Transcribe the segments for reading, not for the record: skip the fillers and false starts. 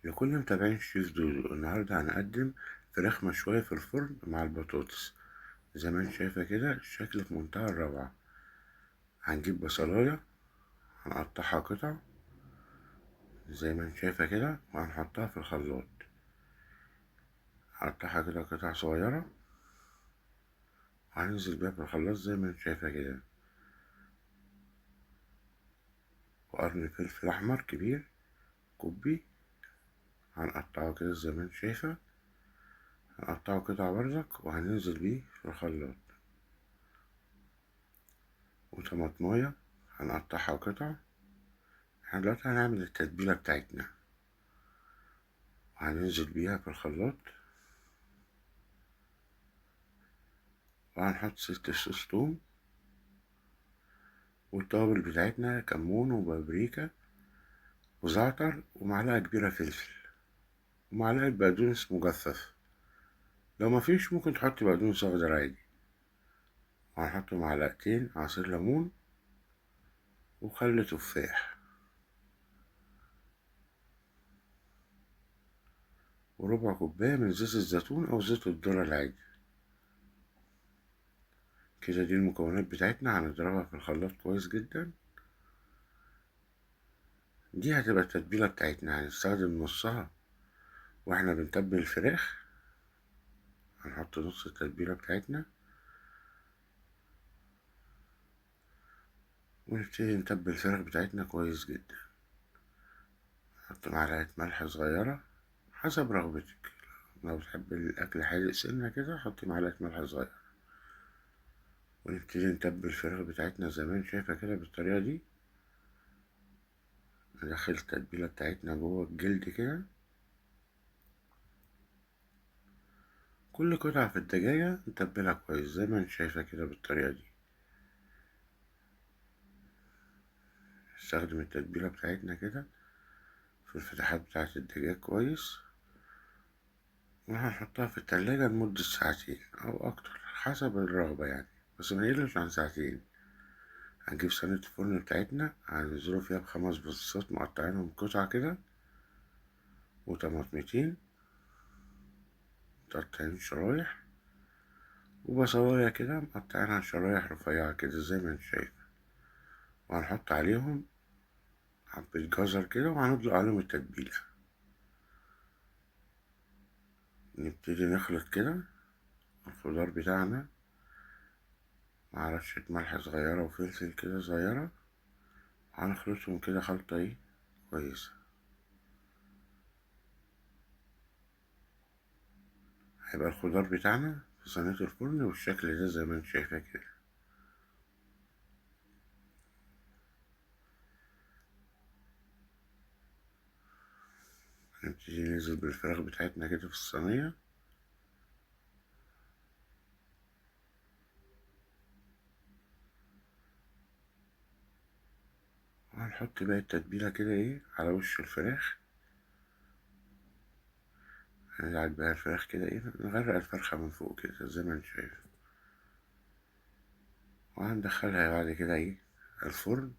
لكل متابعين الشيف دودو، النهاردة هنقدم فراخ مشوية في الفرن مع البطاطس. زي ما انت شايفة كده الشكل في منتهى الروعة. هنجيب بصلاية، هنقطعها قطع زي ما انت شايفة كده، وهنحطها في الخلاط. هنقطعها كده قطع صغيرة، وهننزل بيها في الخلاط زي ما انت شايفة كده. وقرن فلفل أحمر كبير كوبي، هنقطعه كده زي ما انت شايفة، هنقطعه قطع برضك وهننزل بيه في الخلاط. وطماطماية هنقطعها قطع. احنا دلوقتي هنعمل التتبيلة بتاعتنا، وهننزل بيها في الخلاط، وهنحط 6 فصوص توم، والتوابل بتاعتنا كمون وبابريكا وزعتر ومعلقة كبيرة فلفل ومعلقة بقدونس مجفف. لو مفيش ممكن تحط بقدونس أخضر عادي. وهنحط معلقتين عصير ليمون وخل تفاح وربع كوباية من زيت الزيتون أو زيت الذرة العادي. كده دي المكونات بتاعتنا، هنضربها في الخلاط كويس جدا. دي هتبقى التتبيلة بتاعتنا، هنستخدم نصها واحنا بنتبل الفراخ. هنحط نص التتبيلة بتاعتنا ونبتدي نتبل الفراخ بتاعتنا كويس جدا. نحط معلقة ملح صغيرة حسب رغبتك. لو بتحب الأكل حادق سنة كده حطي معلقة ملح صغيرة. ونبتدي نتبل الفراخ بتاعتنا زي ما انت شايفة كده بالطريقة دي. ندخل التتبيلة بتاعتنا جوه الجلد كده. كل قطعة في الدجاجة نتبلها كويس زي ما انت شايفة كده بالطريقة دي. نستخدم التتبيلة بتاعتنا كده في الفتحات بتاعة الدجاج كويس، وهنحطها في التلاجة لمدة ساعتين أو أكتر حسب الرغبة يعني، بس ميقلش عن ساعتين. هنجيب صينية الفرن بتاعتنا، هننزله فيها ب5 بطاطسات مقطعينهم قطع كده، وطماطمتين مقطعين شرايح، وبصلاية كده مقطعينها شرايح رفيعة كده زي ما انت شايف. وهنحط عليهم حبة جزر كده، وهندلق عليهم التتبيلة. نبتدي نخلط كده الخضار بتاعنا مع رشة ملح صغيرة وفلفل كده صغيرة. هنخلطهم كده خلطة ايه كويسة. هيبقى الخضار بتاعنا في صينية الفرن بالشكل ده زي ما انت شايفاه كده. نبتدي ننزل بالفراخ بتاعتنا كده في الصينية. وهنحط بقى التتبيلة كده ايه على وش الفراخ. هندعك بقى الفراخ كده ايه، نغرق الفرخة من فوق كده زي ما انت شايف. وهندخلها بعد كده ايه الفرن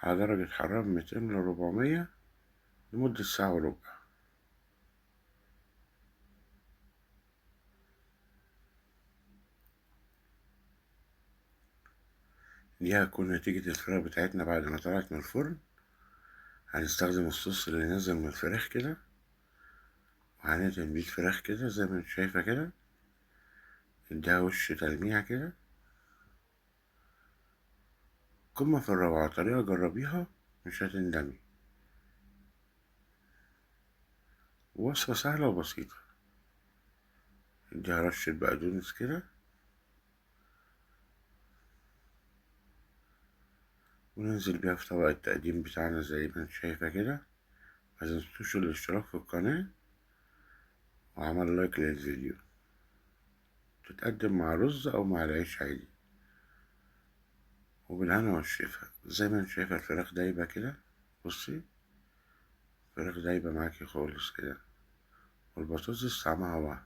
على درجة حرارة 200 ل 400 لمدة ساعة وربع. دي هتكون نتيجة الفراخ بتاعتنا بعد ما طلعت من الفرن. هنستخدم الصوص اللي نزل من الفراخ كده، وهندهن بيه الفراخ كده زي ما انت شايفة كده. اديها وش تلميع كده. قمة في الروعة، طريقة جربيها مش هتندمي. وصفة سهلة وبسيطة. اديها رشة بقدونس كده، وننزل بيها في طبق التقديم بتاعنا زي ما انت شايفة كده. متنسوش الاشتراك في القناة وعمل لايك للفيديو. تتقدم مع رز أو مع العيش عادي. وبالهنا والشفا. زي ما انت شايفة الفراخ دايبة كده. بصي الفراخ دايبة معاكي خالص كده، والبطاطس طعمها وهم.